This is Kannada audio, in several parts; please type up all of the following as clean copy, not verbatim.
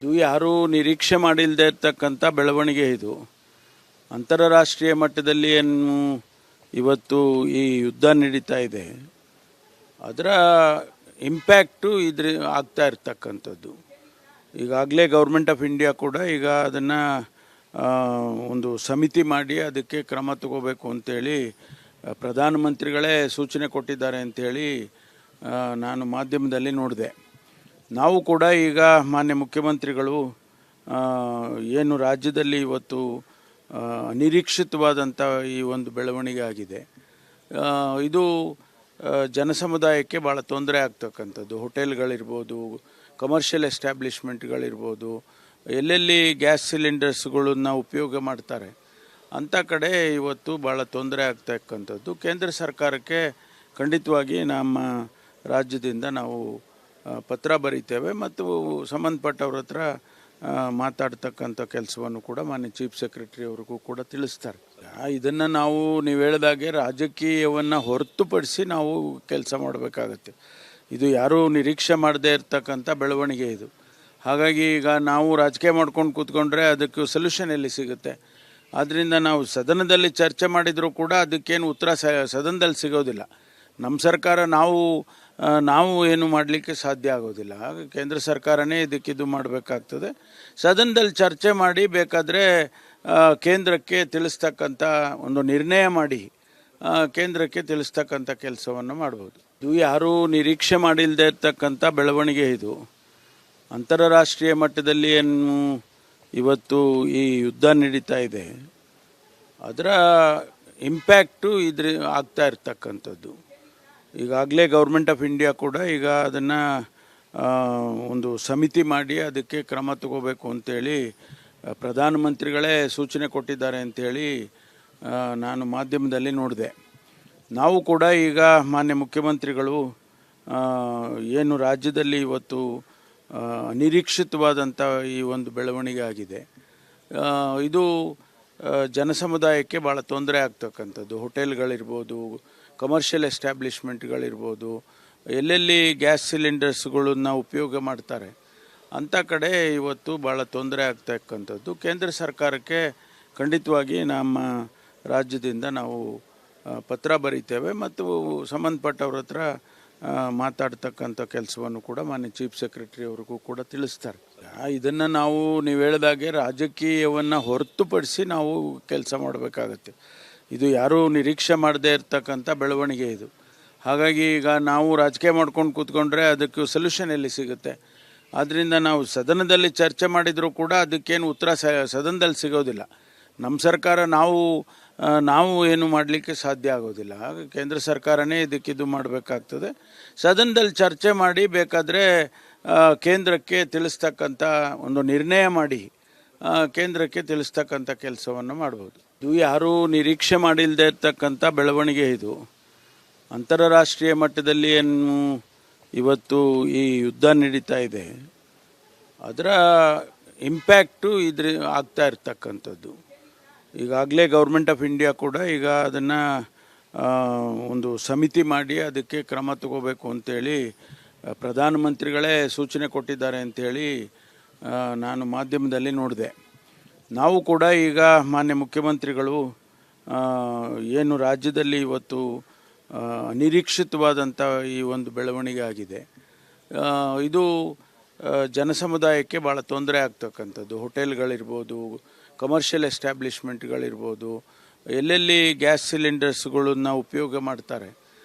ಇದು ಯಾರೂ ನಿರೀಕ್ಷೆ ಮಾಡಿಲ್ಲದೆ ಇರ್ತಕ್ಕಂಥ ಬೆಳವಣಿಗೆ. ಇದು ಅಂತಾರಾಷ್ಟ್ರೀಯ ಮಟ್ಟದಲ್ಲಿ ಏನು ಇವತ್ತು ಈ ಯುದ್ಧ ನಡೀತಾ ಇದೆ, ಅದರ ಇಂಪ್ಯಾಕ್ಟು ಆಗ್ತಾ ಇರ್ತಕ್ಕಂಥದ್ದು. ಈಗಾಗಲೇ ಗೌರ್ಮೆಂಟ್ ಆಫ್ ಇಂಡಿಯಾ ಕೂಡ ಈಗ ಅದನ್ನು ಒಂದು ಸಮಿತಿ ಮಾಡಿ ಅದಕ್ಕೆ ಕ್ರಮ ತಗೋಬೇಕು ಅಂತೇಳಿ ಪ್ರಧಾನಮಂತ್ರಿಗಳೇ ಸೂಚನೆ ಕೊಟ್ಟಿದ್ದಾರೆ ಅಂಥೇಳಿ ನಾನು ಮಾಧ್ಯಮದಲ್ಲಿ ನೋಡಿದೆ. ನಾವು ಕೂಡ ಈಗ ಮಾನ್ಯ ಮುಖ್ಯಮಂತ್ರಿಗಳು ಏನು ರಾಜ್ಯದಲ್ಲಿ ಇವತ್ತು ಅನಿರೀಕ್ಷಿತವಾದಂಥ ಈ ಒಂದು ಬೆಳವಣಿಗೆ ಆಗಿದೆ, ಇದು ಜನಸಮುದಾಯಕ್ಕೆ ಭಾಳ ತೊಂದರೆ ಆಗ್ತಕ್ಕಂಥದ್ದು. ಹೋಟೆಲ್ಗಳಿರ್ಬೋದು, ಕಮರ್ಷಿಯಲ್ ಎಸ್ಟಾಬ್ಲಿಷ್ಮೆಂಟ್ಗಳಿರ್ಬೋದು, ಎಲ್ಲೆಲ್ಲಿ ಗ್ಯಾಸ್ ಸಿಲಿಂಡರ್ಸ್ಗಳನ್ನ ಉಪಯೋಗ ಮಾಡ್ತಾರೆ ಅಂಥ ಕಡೆ ಇವತ್ತು ಭಾಳ ತೊಂದರೆ ಆಗ್ತಕ್ಕಂಥದ್ದು. ಕೇಂದ್ರ ಸರ್ಕಾರಕ್ಕೆ ಖಂಡಿತವಾಗಿ ನಮ್ಮ ರಾಜ್ಯದಿಂದ ನಾವು ಪತ್ರ ಬರೀತೇವೆ ಮತ್ತು ಸಂಬಂಧಪಟ್ಟವ್ರ ಹತ್ರ ಮಾತಾಡ್ತಕ್ಕಂಥ ಕೆಲಸವನ್ನು ಕೂಡ ಮಾನ್ಯ ಚೀಫ್ ಸೆಕ್ರೆಟರಿ ಅವ್ರಿಗೂ ಕೂಡ ತಿಳಿಸ್ತಾರೆ. ಇದನ್ನು ನೀವು ಹೇಳಿದಾಗೆ ರಾಜಕೀಯವನ್ನು ಹೊರತುಪಡಿಸಿ ನಾವು ಕೆಲಸ ಮಾಡಬೇಕಾಗತ್ತೆ. ಇದು ಯಾರೂ ನಿರೀಕ್ಷೆ ಮಾಡದೇ ಇರತಕ್ಕಂಥ ಬೆಳವಣಿಗೆ ಇದು. ಹಾಗಾಗಿ ಈಗ ನಾವು ರಾಜಕೀಯ ಮಾಡ್ಕೊಂಡು ಕೂತ್ಕೊಂಡ್ರೆ ಅದಕ್ಕೆ ಸೊಲ್ಯೂಷನ್ ಎಲ್ಲಿ ಸಿಗುತ್ತೆ? ಆದ್ದರಿಂದ ನಾವು ಸದನದಲ್ಲಿ ಚರ್ಚೆ ಮಾಡಿದರೂ ಕೂಡ ಅದಕ್ಕೇನು ಉತ್ತರ ಸದನದಲ್ಲಿ ಸಿಗೋದಿಲ್ಲ. ನಮ್ಮ ಸರ್ಕಾರ ನಾವು ಏನು ಮಾಡಲಿಕ್ಕೆ ಸಾಧ್ಯ ಆಗೋದಿಲ್ಲ. ಕೇಂದ್ರ ಸರ್ಕಾರನೇ ಇದಕ್ಕಿದು ಮಾಡಬೇಕಾಗ್ತದೆ. ಸದನದಲ್ಲಿ ಚರ್ಚೆ ಮಾಡಿ ಬೇಕಾದರೆ ಕೇಂದ್ರಕ್ಕೆ ತಿಳಿಸ್ತಕ್ಕಂಥ ಒಂದು ನಿರ್ಣಯ ಮಾಡಿ ಕೇಂದ್ರಕ್ಕೆ ತಿಳಿಸ್ತಕ್ಕಂಥ ಕೆಲಸವನ್ನು ಮಾಡ್ಬೋದು. ಇದು ಯಾರೂ ನಿರೀಕ್ಷೆ ಮಾಡಿಲ್ಲದೆ ಇರ್ತಕ್ಕಂಥ ಬೆಳವಣಿಗೆ. ಇದು ಅಂತಾರಾಷ್ಟ್ರೀಯ ಮಟ್ಟದಲ್ಲಿ ಏನು ಇವತ್ತು ಈ ಯುದ್ಧ ನಡೀತಾ ಇದೆ, ಅದರ ಇಂಪ್ಯಾಕ್ಟು ಆಗ್ತಾ ಇರ್ತಕ್ಕಂಥದ್ದು. ಈಗಾಗಲೇ ಗೌರ್ಮೆಂಟ್ ಆಫ್ ಇಂಡಿಯಾ ಕೂಡ ಈಗ ಅದನ್ನು ಒಂದು ಸಮಿತಿ ಮಾಡಿ ಅದಕ್ಕೆ ಕ್ರಮ ತಗೋಬೇಕು ಅಂತೇಳಿ ಪ್ರಧಾನಮಂತ್ರಿಗಳೇ ಸೂಚನೆ ಕೊಟ್ಟಿದ್ದಾರೆ ಅಂಥೇಳಿ ನಾನು ಮಾಧ್ಯಮದಲ್ಲಿ ನೋಡಿದೆ. ನಾವು ಕೂಡ ಈಗ ಮಾನ್ಯ ಮುಖ್ಯಮಂತ್ರಿಗಳು ಏನು ರಾಜ್ಯದಲ್ಲಿ ಇವತ್ತು ಅನಿರೀಕ್ಷಿತವಾದಂಥ ಈ ಒಂದು ಬೆಳವಣಿಗೆ ಆಗಿದೆ, ಇದು ಜನಸಮುದಾಯಕ್ಕೆ ಭಾಳ ತೊಂದರೆ ಆಗ್ತಕ್ಕಂಥದ್ದು. ಹೋಟೆಲ್ಗಳಿರ್ಬೋದು, ಕಮರ್ಷಿಯಲ್ ಎಸ್ಟಾಬ್ಲಿಷ್ಮೆಂಟ್ಗಳಿರ್ಬೋದು, ಎಲ್ಲೆಲ್ಲಿ ಗ್ಯಾಸ್ ಸಿಲಿಂಡರ್ಸ್ಗಳನ್ನ ಉಪಯೋಗ ಮಾಡ್ತಾರೆ ಅಂಥ ಕಡೆ ಇವತ್ತು ಭಾಳ ತೊಂದರೆ ಆಗ್ತಕ್ಕಂಥದ್ದು. ಕೇಂದ್ರ ಸರ್ಕಾರಕ್ಕೆ ಖಂಡಿತವಾಗಿ ನಮ್ಮ ರಾಜ್ಯದಿಂದ ನಾವು ಪತ್ರ ಬರೀತೇವೆ ಮತ್ತು ಸಂಬಂಧಪಟ್ಟವ್ರ ಹತ್ರ ಮಾತಾಡ್ತಕ್ಕಂಥ ಕೆಲಸವನ್ನು ಕೂಡ ಮಾನ್ಯ ಚೀಫ್ ಸೆಕ್ರೆಟರಿ ಅವ್ರಿಗೂ ಕೂಡ ತಿಳಿಸ್ತಾರೆ. ಇದನ್ನು ನೀವು ಹೇಳಿದಾಗೆ ರಾಜಕೀಯವನ್ನು ಹೊರತುಪಡಿಸಿ ನಾವು ಕೆಲಸ ಮಾಡಬೇಕಾಗತ್ತೆ. ಇದು ಯಾರೂ ನಿರೀಕ್ಷೆ ಮಾಡದೇ ಇರತಕ್ಕಂಥ ಬೆಳವಣಿಗೆ ಇದು. ಹಾಗಾಗಿ ಈಗ ನಾವು ರಾಜಕೀಯ ಮಾಡ್ಕೊಂಡು ಕೂತ್ಕೊಂಡ್ರೆ ಅದಕ್ಕೆ ಸೊಲ್ಯೂಷನ್ ಎಲ್ಲಿ ಸಿಗುತ್ತೆ? ಆದ್ದರಿಂದ ನಾವು ಸದನದಲ್ಲಿ ಚರ್ಚೆ ಮಾಡಿದರೂ ಕೂಡ ಅದಕ್ಕೇನು ಉತ್ತರ ಸದನದಲ್ಲಿ ಸಿಗೋದಿಲ್ಲ. ನಮ್ಮ ಸರ್ಕಾರ ನಾವು ಏನು ಮಾಡಲಿಕ್ಕೆ ಸಾಧ್ಯ ಆಗೋದಿಲ್ಲ. ಕೇಂದ್ರ ಸರ್ಕಾರನೇ ಇದಕ್ಕಿದು ಮಾಡಬೇಕಾಗ್ತದೆ. ಸದನದಲ್ಲಿ ಚರ್ಚೆ ಮಾಡಿ ಬೇಕಾದರೆ ಕೇಂದ್ರಕ್ಕೆ ತಿಳಿಸ್ತಕ್ಕಂಥ ಒಂದು ನಿರ್ಣಯ ಮಾಡಿ ಕೇಂದ್ರಕ್ಕೆ ತಿಳಿಸ್ತಕ್ಕಂಥ ಕೆಲಸವನ್ನು ಮಾಡ್ಬೋದು. ಇದು ಯಾರೂ ನಿರೀಕ್ಷೆ ಮಾಡಿಲ್ಲದೆ ಇರ್ತಕ್ಕಂಥ ಬೆಳವಣಿಗೆ. ಇದು ಅಂತಾರಾಷ್ಟ್ರೀಯ ಮಟ್ಟದಲ್ಲಿ ಏನು ಇವತ್ತು ಈ ಯುದ್ಧ ನಡೀತಾ ಇದೆ, ಅದರ ಇಂಪ್ಯಾಕ್ಟು ಆಗ್ತಾ ಇರ್ತಕ್ಕಂಥದ್ದು. ಈಗಾಗಲೇ ಗೌರ್ಮೆಂಟ್ ಆಫ್ ಇಂಡಿಯಾ ಕೂಡ ಈಗ ಅದನ್ನು ಒಂದು ಸಮಿತಿ ಮಾಡಿ ಅದಕ್ಕೆ ಕ್ರಮ ತಗೋಬೇಕು ಅಂತೇಳಿ ಪ್ರಧಾನಮಂತ್ರಿಗಳೇ ಸೂಚನೆ ಕೊಟ್ಟಿದ್ದಾರೆ ಅಂಥೇಳಿ ನಾನು ಮಾಧ್ಯಮದಲ್ಲಿ ನೋಡಿದೆ. ನಾವು ಕೂಡ ಈಗ ಮಾನ್ಯ ಮುಖ್ಯಮಂತ್ರಿಗಳು ಏನು ರಾಜ್ಯದಲ್ಲಿ ಇವತ್ತು ಅನಿರೀಕ್ಷಿತವಾದಂಥ ಈ ಒಂದು ಬೆಳವಣಿಗೆ ಆಗಿದೆ, ಇದು ಜನಸಮುದಾಯಕ್ಕೆ ಭಾಳ ತೊಂದರೆ ಆಗ್ತಕ್ಕಂಥದ್ದು. ಹೋಟೆಲ್ಗಳಿರ್ಬೋದು, ಕಮರ್ಷಿಯಲ್ ಎಸ್ಟಾಬ್ಲಿಷ್ಮೆಂಟ್ಗಳಿರ್ಬೋದು, ಎಲ್ಲೆಲ್ಲಿ ಗ್ಯಾಸ್ ಸಿಲಿಂಡರ್ಸ್ಗಳನ್ನ ಉಪಯೋಗ ಮಾಡ್ತಾರೆ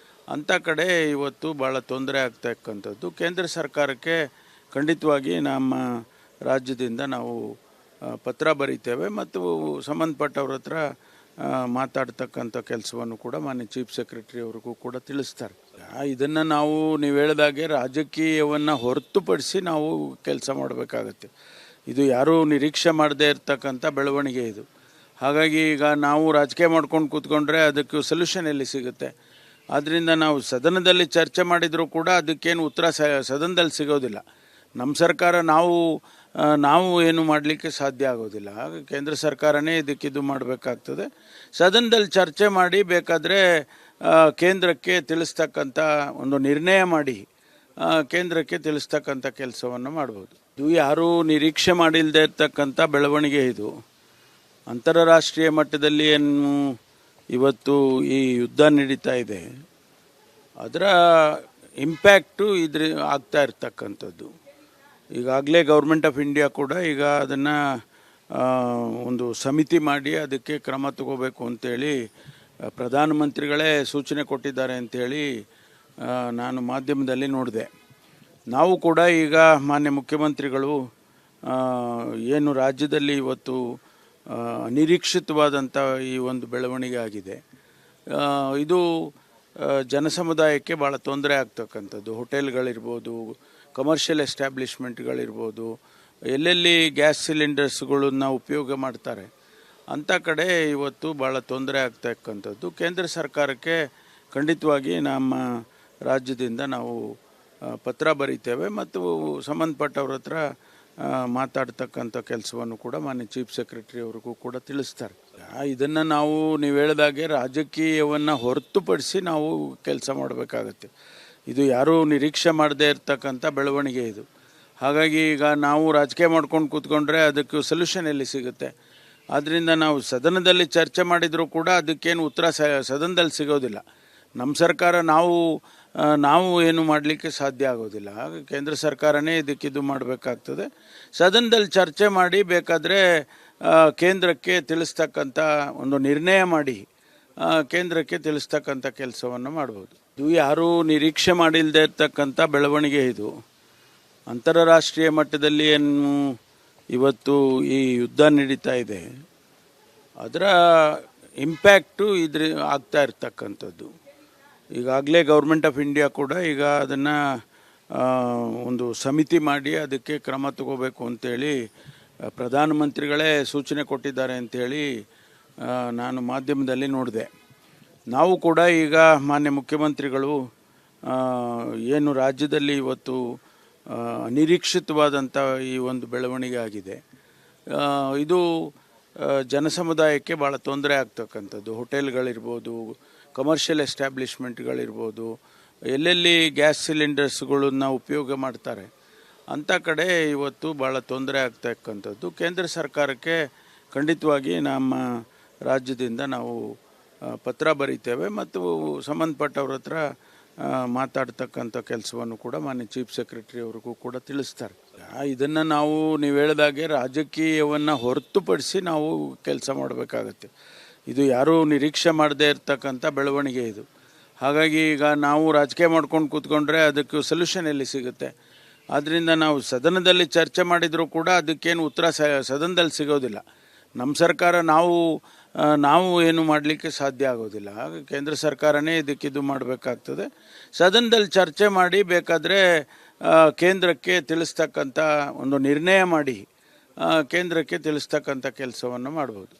ಅಂಥ ಕಡೆ ಇವತ್ತು ಭಾಳ ತೊಂದರೆ ಆಗ್ತಕ್ಕಂಥದ್ದು. ಕೇಂದ್ರ ಸರ್ಕಾರಕ್ಕೆ ಖಂಡಿತವಾಗಿ ನಮ್ಮ ರಾಜ್ಯದಿಂದ ನಾವು ಪತ್ರ ಬರೀತೇವೆ ಮತ್ತು ಸಂಬಂಧಪಟ್ಟವ್ರ ಹತ್ರ ಮಾತಾಡ್ತಕ್ಕಂಥ ಕೆಲಸವನ್ನು ಕೂಡ ಮಾನ್ಯ ಚೀಫ್ ಸೆಕ್ರೆಟರಿ ಅವ್ರಿಗೂ ಕೂಡ ತಿಳಿಸ್ತಾರೆ. ಇದನ್ನು ನೀವು ಹೇಳಿದಾಗೆ ರಾಜಕೀಯವನ್ನು ಹೊರತುಪಡಿಸಿ ನಾವು ಕೆಲಸ ಮಾಡಬೇಕಾಗತ್ತೆ. ಇದು ಯಾರೂ ನಿರೀಕ್ಷೆ ಮಾಡದೇ ಇರತಕ್ಕಂಥ ಬೆಳವಣಿಗೆ ಇದು. ಹಾಗಾಗಿ ಈಗ ನಾವು ರಾಜಕೀಯ ಮಾಡ್ಕೊಂಡು ಕೂತ್ಕೊಂಡ್ರೆ ಅದಕ್ಕೆ ಸೊಲ್ಯೂಷನ್ ಎಲ್ಲಿ ಸಿಗುತ್ತೆ? ಆದ್ದರಿಂದ ನಾವು ಸದನದಲ್ಲಿ ಚರ್ಚೆ ಮಾಡಿದರೂ ಕೂಡ ಅದಕ್ಕೇನು ಉತ್ತರ ಸದನದಲ್ಲಿ ಸಿಗೋದಿಲ್ಲ. ನಮ್ಮ ಸರ್ಕಾರ ನಾವು ಏನು ಮಾಡಲಿಕ್ಕೆ ಸಾಧ್ಯ ಆಗೋದಿಲ್ಲ. ಕೇಂದ್ರ ಸರ್ಕಾರನೇ ಇದಕ್ಕಿದು ಮಾಡಬೇಕಾಗ್ತದೆ. ಸದನದಲ್ಲಿ ಚರ್ಚೆ ಮಾಡಿ ಬೇಕಾದರೆ ಕೇಂದ್ರಕ್ಕೆ ತಿಳಿಸ್ತಕ್ಕಂಥ ಒಂದು ನಿರ್ಣಯ ಮಾಡಿ ಕೇಂದ್ರಕ್ಕೆ ತಿಳಿಸ್ತಕ್ಕಂಥ ಕೆಲಸವನ್ನು ಮಾಡ್ಬೋದು. ಇದು ಯಾರೂ ನಿರೀಕ್ಷೆ ಮಾಡಿಲ್ಲದೆ ಇರ್ತಕ್ಕಂಥ ಬೆಳವಣಿಗೆ. ಇದು ಅಂತಾರಾಷ್ಟ್ರೀಯ ಮಟ್ಟದಲ್ಲಿ ಏನು ಇವತ್ತು ಈ ಯುದ್ಧ ನಡೀತಾ ಇದೆ, ಅದರ ಇಂಪ್ಯಾಕ್ಟು ಆಗ್ತಾ ಇರ್ತಕ್ಕಂಥದ್ದು. ಈಗಾಗಲೇ ಗೌರ್ಮೆಂಟ್ ಆಫ್ ಇಂಡಿಯಾ ಕೂಡ ಈಗ ಅದನ್ನು ಒಂದು ಸಮಿತಿ ಮಾಡಿ ಅದಕ್ಕೆ ಕ್ರಮ ತಗೋಬೇಕು ಅಂತೇಳಿ ಪ್ರಧಾನಮಂತ್ರಿಗಳೇ ಸೂಚನೆ ಕೊಟ್ಟಿದ್ದಾರೆ ಅಂಥೇಳಿ ನಾನು ಮಾಧ್ಯಮದಲ್ಲಿ ನೋಡಿದೆ. ನಾವು ಕೂಡ ಈಗ ಮಾನ್ಯ ಮುಖ್ಯಮಂತ್ರಿಗಳು ಏನು ರಾಜ್ಯದಲ್ಲಿ ಇವತ್ತು ಅನಿರೀಕ್ಷಿತವಾದಂಥ ಈ ಒಂದು ಬೆಳವಣಿಗೆ ಆಗಿದೆ, ಇದು ಜನಸಮುದಾಯಕ್ಕೆ ಭಾಳ ತೊಂದರೆ ಆಗ್ತಕ್ಕಂಥದ್ದು. ಹೋಟೆಲ್ಗಳಿರ್ಬೋದು, ಕಮರ್ಷಿಯಲ್ ಎಸ್ಟ್ಯಾಬ್ಲಿಷ್ಮೆಂಟ್ಗಳಿರ್ಬೋದು, ಎಲ್ಲೆಲ್ಲಿ ಗ್ಯಾಸ್ ಸಿಲಿಂಡರ್ಸ್ಗಳನ್ನ ಉಪಯೋಗ ಮಾಡ್ತಾರೆ ಅಂಥ ಕಡೆ ಇವತ್ತು ಭಾಳ ತೊಂದರೆ ಆಗ್ತಕ್ಕಂಥದ್ದು. ಕೇಂದ್ರ ಸರ್ಕಾರಕ್ಕೆ ಖಂಡಿತವಾಗಿ ನಮ್ಮ ರಾಜ್ಯದಿಂದ ನಾವು ಪತ್ರ ಬರೀತೇವೆ ಮತ್ತು ಸಂಬಂಧಪಟ್ಟವ್ರ ಹತ್ರ ಮಾತಾಡ್ತಕ್ಕಂಥ ಕೆಲಸವನ್ನು ಕೂಡ ಮಾನ್ಯ ಚೀಫ್ ಸೆಕ್ರೆಟರಿ ಅವ್ರಿಗೂ ಕೂಡ ತಿಳಿಸ್ತಾರೆ. ಇದನ್ನು ನೀವು ಹೇಳಿದಾಗೆ ರಾಜಕೀಯವನ್ನು ಹೊರತುಪಡಿಸಿ ನಾವು ಕೆಲಸ ಮಾಡಬೇಕಾಗತ್ತೆ. ಇದು ಯಾರೂ ನಿರೀಕ್ಷೆ ಮಾಡದೇ ಇರತಕ್ಕಂಥ ಬೆಳವಣಿಗೆ ಇದು. ಹಾಗಾಗಿ ಈಗ ನಾವು ರಾಜಕೀಯ ಮಾಡ್ಕೊಂಡು ಕೂತ್ಕೊಂಡ್ರೆ ಅದಕ್ಕೆ ಸೊಲ್ಯೂಷನ್ ಎಲ್ಲಿ ಸಿಗುತ್ತೆ? ಆದ್ದರಿಂದ ನಾವು ಸದನದಲ್ಲಿ ಚರ್ಚೆ ಮಾಡಿದರೂ ಕೂಡ ಅದಕ್ಕೇನು ಉತ್ತರ ಸದನದಲ್ಲಿ ಸಿಗೋದಿಲ್ಲ. ನಮ್ಮ ಸರ್ಕಾರ ನಾವು ಏನು ಮಾಡಲಿಕ್ಕೆ ಸಾಧ್ಯ ಆಗೋದಿಲ್ಲ. ಹಾಗೆ ಕೇಂದ್ರ ಸರ್ಕಾರನೇ ಇದಕ್ಕಿದು ಮಾಡಬೇಕಾಗ್ತದೆ. ಸದನದಲ್ಲಿ ಚರ್ಚೆ ಮಾಡಿ ಬೇಕಾದರೆ ಕೇಂದ್ರಕ್ಕೆ ತಿಳಿಸ್ತಕ್ಕಂಥ ಒಂದು ನಿರ್ಣಯ ಮಾಡಿ ಕೇಂದ್ರಕ್ಕೆ ತಿಳಿಸ್ತಕ್ಕಂಥ ಕೆಲಸವನ್ನು ಮಾಡ್ಬೋದು. ಇದು ಯಾರೂ ನಿರೀಕ್ಷೆ ಮಾಡಿಲ್ಲದೆ ಇರ್ತಕ್ಕಂಥ ಬೆಳವಣಿಗೆ. ಇದು ಅಂತಾರಾಷ್ಟ್ರೀಯ ಮಟ್ಟದಲ್ಲಿ ಏನು ಇವತ್ತು ಈ ಯುದ್ಧ ನಡೀತಾ ಇದೆ, ಅದರ ಇಂಪ್ಯಾಕ್ಟು ಆಗ್ತಾ ಇರ್ತಕ್ಕಂಥದ್ದು. ಈಗಾಗಲೇ ಗೌರ್ಮೆಂಟ್ ಆಫ್ ಇಂಡಿಯಾ ಕೂಡ ಈಗ ಅದನ್ನು ಒಂದು ಸಮಿತಿ ಮಾಡಿ ಅದಕ್ಕೆ ಕ್ರಮ ತಗೋಬೇಕು ಅಂತೇಳಿ ಪ್ರಧಾನಮಂತ್ರಿಗಳೇ ಸೂಚನೆ ಕೊಟ್ಟಿದ್ದಾರೆ ಅಂಥೇಳಿ ನಾನು ಮಾಧ್ಯಮದಲ್ಲಿ ನೋಡಿದೆ. ನಾವು ಕೂಡ ಈಗ ಮಾನ್ಯ ಮುಖ್ಯಮಂತ್ರಿಗಳು ಏನು ರಾಜ್ಯದಲ್ಲಿ ಇವತ್ತು ಅನಿರೀಕ್ಷಿತವಾದಂಥ ಈ ಒಂದು ಬೆಳವಣಿಗೆ ಆಗಿದೆ, ಇದು ಜನಸಮುದಾಯಕ್ಕೆ ಭಾಳ ತೊಂದರೆ ಆಗ್ತಕ್ಕಂಥದ್ದು. ಹೋಟೆಲ್ಗಳಿರ್ಬೋದು, ಕಮರ್ಷಿಯಲ್ ಎಸ್ಟ್ಯಾಬ್ಲಿಷ್ಮೆಂಟ್ಗಳಿರ್ಬೋದು, ಎಲ್ಲೆಲ್ಲಿ ಗ್ಯಾಸ್ ಸಿಲಿಂಡರ್ಸ್ಗಳನ್ನ ಉಪಯೋಗ ಮಾಡ್ತಾರೆ ಅಂಥ ಕಡೆ ಇವತ್ತು ಭಾಳ ತೊಂದರೆ ಆಗ್ತಕ್ಕಂಥದ್ದು. ಕೇಂದ್ರ ಸರ್ಕಾರಕ್ಕೆ ಖಂಡಿತವಾಗಿ ನಮ್ಮ ರಾಜ್ಯದಿಂದ ನಾವು ಪತ್ರ ಬರೀತೇವೆ ಮತ್ತು ಸಂಬಂಧಪಟ್ಟವ್ರ ಹತ್ರ ಮಾತಾಡ್ತಕ್ಕಂಥ ಕೆಲಸವನ್ನು ಕೂಡ ಮಾನ್ಯ ಚೀಫ್ ಸೆಕ್ರೆಟರಿ ಅವ್ರಿಗೂ ಕೂಡ ತಿಳಿಸ್ತಾರೆ. ಇದನ್ನು ನೀವು ಹೇಳಿದಾಗೆ ರಾಜಕೀಯವನ್ನು ಹೊರತುಪಡಿಸಿ ನಾವು ಕೆಲಸ ಮಾಡಬೇಕಾಗತ್ತೆ. ಇದು ಯಾರೂ ನಿರೀಕ್ಷೆ ಮಾಡದೇ ಇರತಕ್ಕಂಥ ಬೆಳವಣಿಗೆ ಇದು. ಹಾಗಾಗಿ ಈಗ ನಾವು ರಾಜಕೀಯ ಮಾಡ್ಕೊಂಡು ಕೂತ್ಕೊಂಡ್ರೆ ಅದಕ್ಕೆ ಸೊಲ್ಯೂಷನ್ ಎಲ್ಲಿ ಸಿಗುತ್ತೆ? ಆದ್ದರಿಂದ ನಾವು ಸದನದಲ್ಲಿ ಚರ್ಚೆ ಮಾಡಿದರೂ ಕೂಡ ಅದಕ್ಕೇನು ಉತ್ತರ ಸದನದಲ್ಲಿ ಸಿಗೋದಿಲ್ಲ. ನಮ್ಮ ಸರ್ಕಾರ ನಾವು ಏನು ಮಾಡಲಿಕ್ಕೆ ಸಾಧ್ಯ ಆಗೋದಿಲ್ಲ. ಹಾಗೆ ಕೇಂದ್ರ ಸರ್ಕಾರನೇ ಇದಕ್ಕಿದು ಮಾಡಬೇಕಾಗ್ತದೆ. ಸದನದಲ್ಲಿ ಚರ್ಚೆ ಮಾಡಿ ಬೇಕಾದರೆ ಕೇಂದ್ರಕ್ಕೆ ತಿಳಿಸ್ತಕ್ಕಂಥ ಒಂದು ನಿರ್ಣಯ ಮಾಡಿ ಕೇಂದ್ರಕ್ಕೆ ತಿಳಿಸ್ತಕ್ಕಂಥ ಕೆಲಸವನ್ನು ಮಾಡ್ಬೋದು.